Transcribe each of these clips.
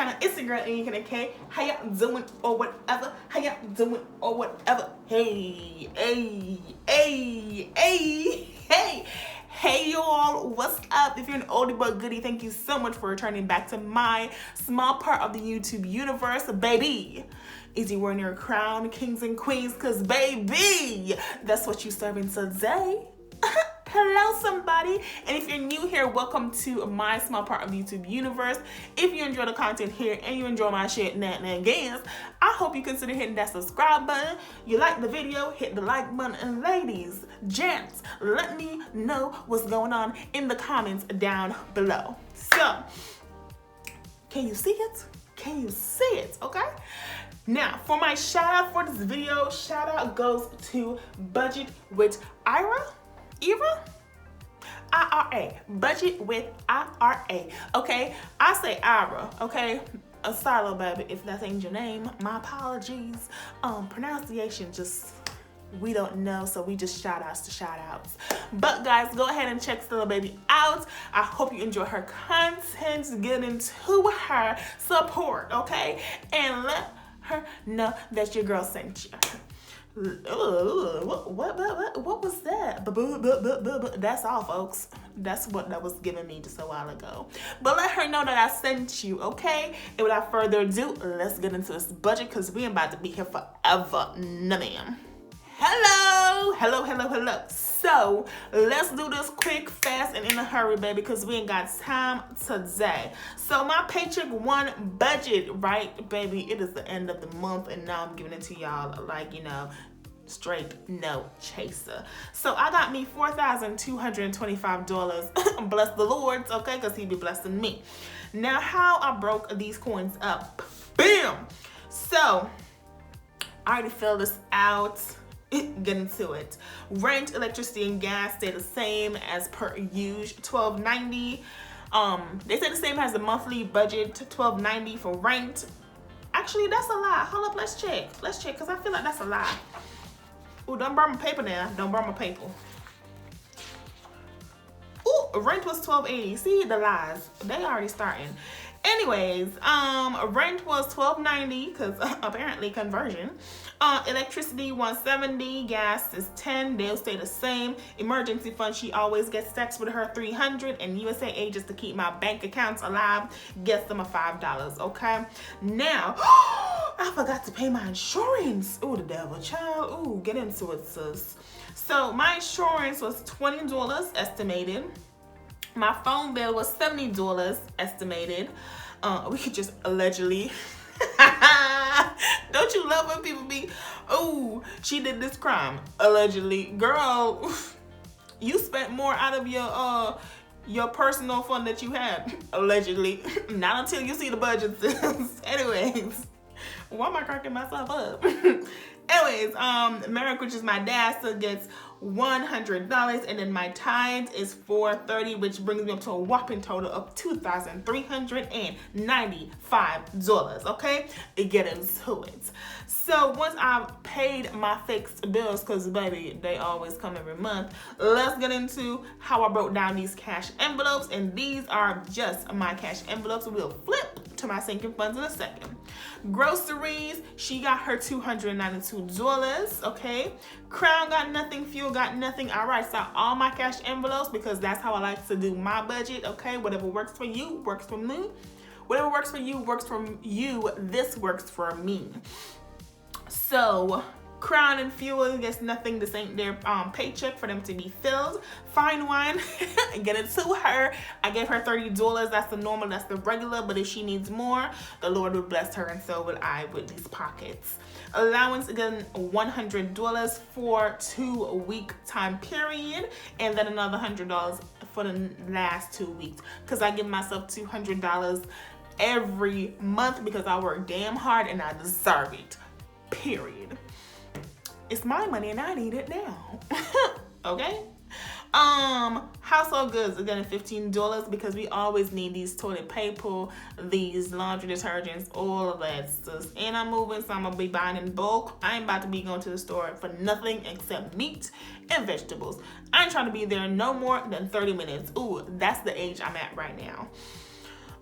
channel. It's your girl AnekeAnnakay. How y'all doing or whatever? How y'all doing or whatever? Hey, y'all, what's up? If you're an oldie but goodie, thank you so much for returning back to my small part of the YouTube universe, baby. Is you wearing your crown, kings and queens? Cause baby, that's what you serving today. Hello somebody, and if you're new here, welcome to my small part of the YouTube universe. If you enjoy the content here and you enjoy my shit games, I hope you consider hitting that subscribe button. You like the video, hit the like button, and ladies, gents, let me know what's going on in the comments down below. So, can you see it? Can you see it? Okay. Now, for my shout out for this video, shout out goes to Budget with IRA, Budget with IRA, okay? I say IRA, okay? A silo, baby, if that ain't your name, my apologies. Pronunciation just, we don't know, so we just shout outs to shout outs. But guys, go ahead and check Stella Baby out. I hope you enjoy her content, get into her support, okay? And let her know that your girl sent you. What was that? That's all, folks. That's what that was giving me just a while ago. But let her know that I sent you, okay? And without further ado, let's get into this budget because we ain't about to be here forever. No, ma'am. Hello. So let's do this quick, fast, and in a hurry, baby, because we ain't got time today. So my Paycheck One budget, right, baby? It is the end of the month, and now I'm giving it to y'all like, you know, straight no chaser. So I got me $4,225. Bless the Lord, okay, because he be blessing me. Now, how I broke these coins up? Bam! So I already filled this out. Get into it. Rent, electricity, and gas stay the same as per usual, $12.90. They say the same as the monthly budget, $12.90 for rent. Actually, that's a lie. Hold up, let's check, because I feel like that's a lie. Ooh, don't burn my paper now. Don't burn my paper. Ooh, rent was $12.80. See the lies. They already starting. Anyways, rent was $12.90 because apparently conversion. Electricity $170, gas is $10. They'll stay the same. Emergency fund, she always gets text with her $300, and USAA just to keep my bank accounts alive gets them a $5. Okay. Now, I forgot to pay my insurance. Ooh, the devil, child. Ooh, get into it, sis. So my insurance was $20 estimated. My phone bill was $70 estimated. We could just allegedly. Don't you love when people be, oh, she did this crime, allegedly. Girl, you spent more out of your personal fund that you had, allegedly. Not until you see the budget. Anyways, why am I cracking myself up? Anyways, Merrick, which is my dad, still gets $100, and then my tithes is $430, which brings me up to a whopping total of $2,395. Okay, get into it. So once I've paid my fixed bills, because baby, they always come every month, let's get into how I broke down these cash envelopes, and these are just my cash envelopes. We'll flip to my sinking funds in a second. Groceries, she got her $292. Okay, Crown got nothing, fuel got nothing. I write out all my cash envelopes because that's how I like to do my budget. Okay, whatever works for you works for me. Whatever works for you works for you. This works for me. So Crown and fuel gets nothing. This ain't their paycheck for them to be filled. Fine wine, get it to her. I gave her $30. That's the normal, that's the regular, but if she needs more, the Lord would bless her, and so would I with these pockets. Allowance, again, $100 for 2-week time period, and then another $100 for the last 2 weeks, because I give myself $200 every month because I work damn hard and I deserve it, period. It's my money and I need it now. Okay. Household goods, again, $15 because we always need these toilet paper, these laundry detergents, all of that stuff. And I'm moving, so I'm gonna be buying in bulk. I ain't about to be going to the store for nothing except meat and vegetables. I ain't trying to be there no more than 30 minutes. Ooh, that's the age I'm at right now.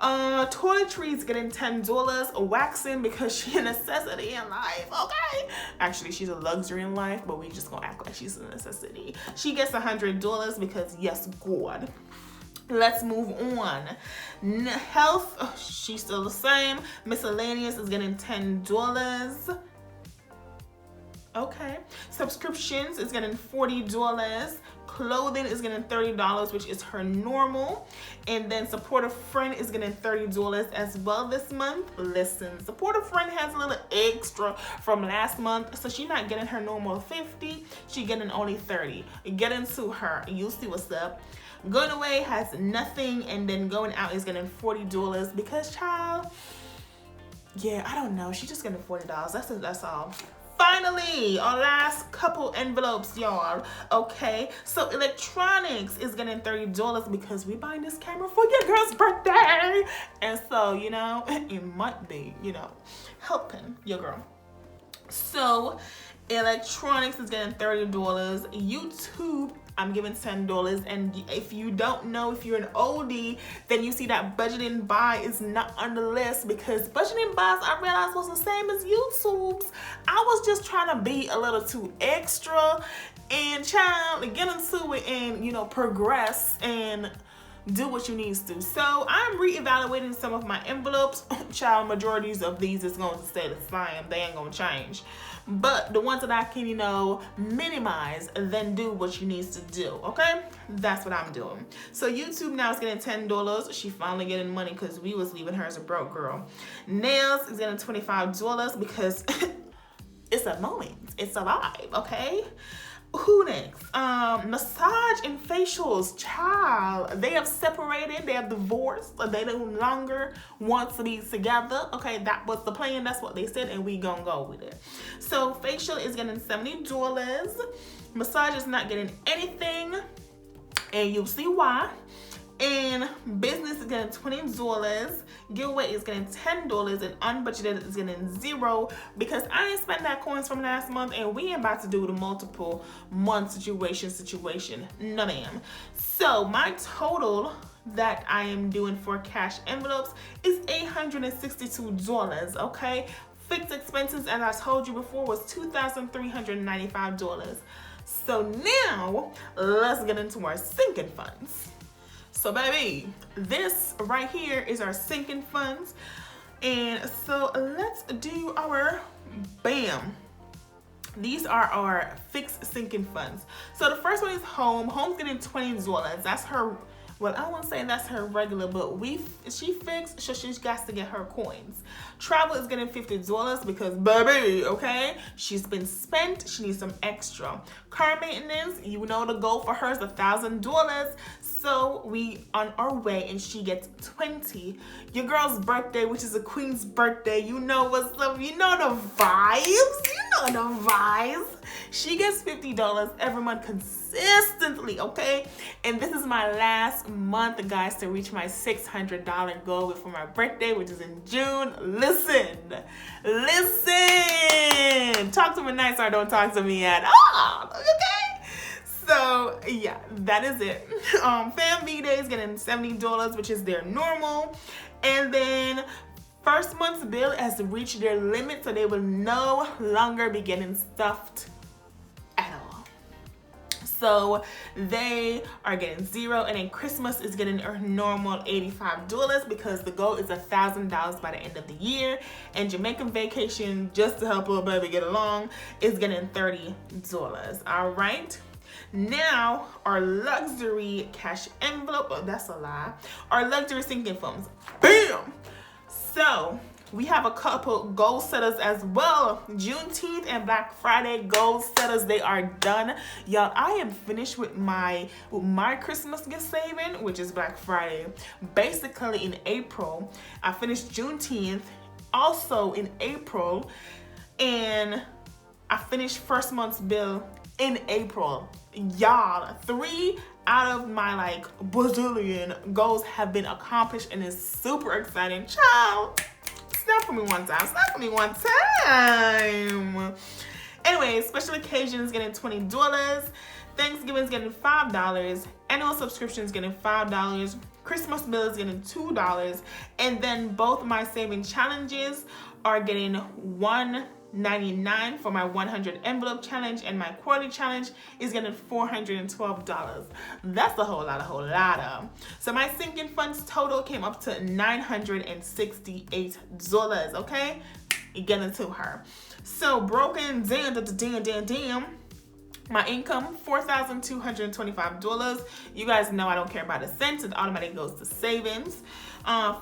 Toiletry is getting $10. Waxing, because she's a necessity in life, okay? Actually, she's a luxury in life, but we just gonna act like she's a necessity. She gets $100 because yes, God. Let's move on. Health, she's still the same. Miscellaneous is getting $10. Okay. Subscriptions is getting $40. Clothing is getting $30, which is her normal. And then support a friend is getting $30 as well this month. Listen, support a friend has a little extra from last month, so she's not getting her normal 50. She getting only 30. Get into her. You'll see what's up. Going away has nothing, and then going out is getting $40 because, child, yeah, I don't know. She's just getting $40. That's all. Finally, our last couple envelopes, y'all. Okay, so electronics is getting $30 because we buying this camera for your girl's birthday. And so, you know, it might be, you know, helping your girl. So electronics is getting $30. YouTube, I'm giving $10. And if you don't know, if you're an oldie, then you see that budgeting buy is not on the list, because budgeting buys, I realized, was the same as YouTube's. I was just trying to be a little too extra and child, get into it and, you know, progress and do what you need to do. So I'm reevaluating some of my envelopes. Child, majorities of these is going to stay the same. They ain't going to change. But the ones that I can, you know, minimize, then do what you need to do, okay? That's what I'm doing. So YouTube now is getting $10. She finally getting money because we was leaving her as a broke girl. Nails is getting $25 because it's a moment. It's a vibe, okay? Who next? Massage and facials, child. They have separated. They have divorced. They no longer want to be together. Okay, that was the plan. That's what they said, and we gonna go with it. So facial is getting $70. Massage is not getting anything, and you'll see why. And business is getting $20. Giveaway is getting $10, and unbudgeted is getting $0 because I ain't spent that coins from last month, and we ain't about to do the multiple month situation. No, ma'am. So my total that I am doing for cash envelopes is $862. Okay, fixed expenses, as I told you before, was $2,395. So now let's get into our sinking funds. So baby, this right here is our sinking funds. And so let's do our bam. These are our fixed sinking funds. So the first one is home. Home's getting $20. That's her, well, I won't say that's her regular, but she fixed, so she's got to get her coins. Travel is getting $50 because baby, okay, she's been spent. She needs some extra. Car maintenance, you know, the goal for her is $1,000. So we on our way, and she gets 20. Your girl's birthday, which is a queen's birthday, you know what's up. You know the vibes. You know the vibes. She gets $50 every month consistently, okay? And this is my last month, guys, to reach my $600 goal before my birthday, which is in June. Listen. Talk to me nice or don't talk to me at all, okay? So yeah, that is it. Fam V-Day is getting $70, which is their normal. And then first month's bill has reached their limit, so they will no longer be getting stuffed at all. So they are getting $0, and then Christmas is getting a normal $85 because the goal is $1,000 by the end of the year. And Jamaican vacation, just to help little baby get along, is getting $30. All right. Now, our luxury cash envelope, oh, that's a lie. Our luxury sinking funds, bam! So, we have a couple goal setters as well. Juneteenth and Black Friday goal setters, they are done. Y'all, I am finished with my Christmas gift saving, which is Black Friday. Basically, in April, I finished Juneteenth, also in April, and I finished first month's bill in April. Y'all, 3 out of my like bazillion goals have been accomplished, and it's super exciting. Child, snap for me one time. Anyway, special occasion is getting $20. Thanksgiving is getting $5. Annual subscription is getting $5. Christmas bill is getting $2, and then both my saving challenges are getting $199 for my 100 envelope challenge, and my quarterly challenge is getting $412. That's a whole lot. So my sinking funds total came up to $968. Okay, getting to her. So broken down. My income, $4,225. You guys know I don't care about a cent. It automatically goes to savings.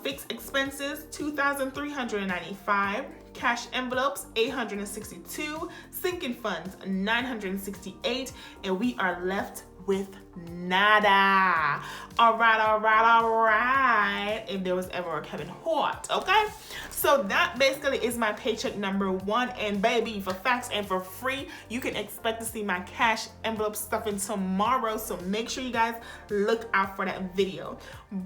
Fixed expenses, $2,395. Cash envelopes, $862. Sinking funds, $968. And we are left with nada. All right. If there was ever a Kevin Hart, okay? So that basically is my paycheck number 1. And baby, for facts and for free, you can expect to see my cash envelope stuffing tomorrow. So make sure you guys look out for that video.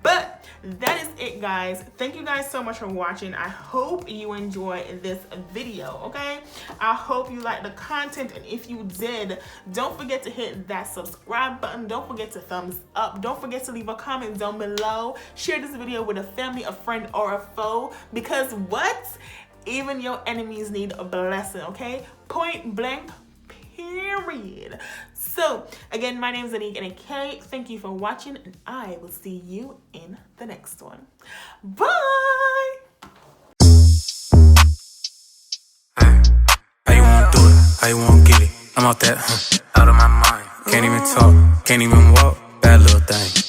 But that is it, guys. Thank you guys so much for watching. I hope you enjoyed this video, okay? I hope you liked the content, and if you did, don't forget to hit that subscribe button. Don't forget to thumbs up. Don't forget to leave a comment down below. Share this video with a family, a friend, or a foe, because what? Even your enemies need a blessing, okay? Point blank, period. So again, my name is AnekeAnnakay. Thank you for watching, and I will see you in the next one. Bye. How you wanna do it? How you wanna get it? I'm out that, out of my mind. Can't even talk, can't even walk. Bad little thing.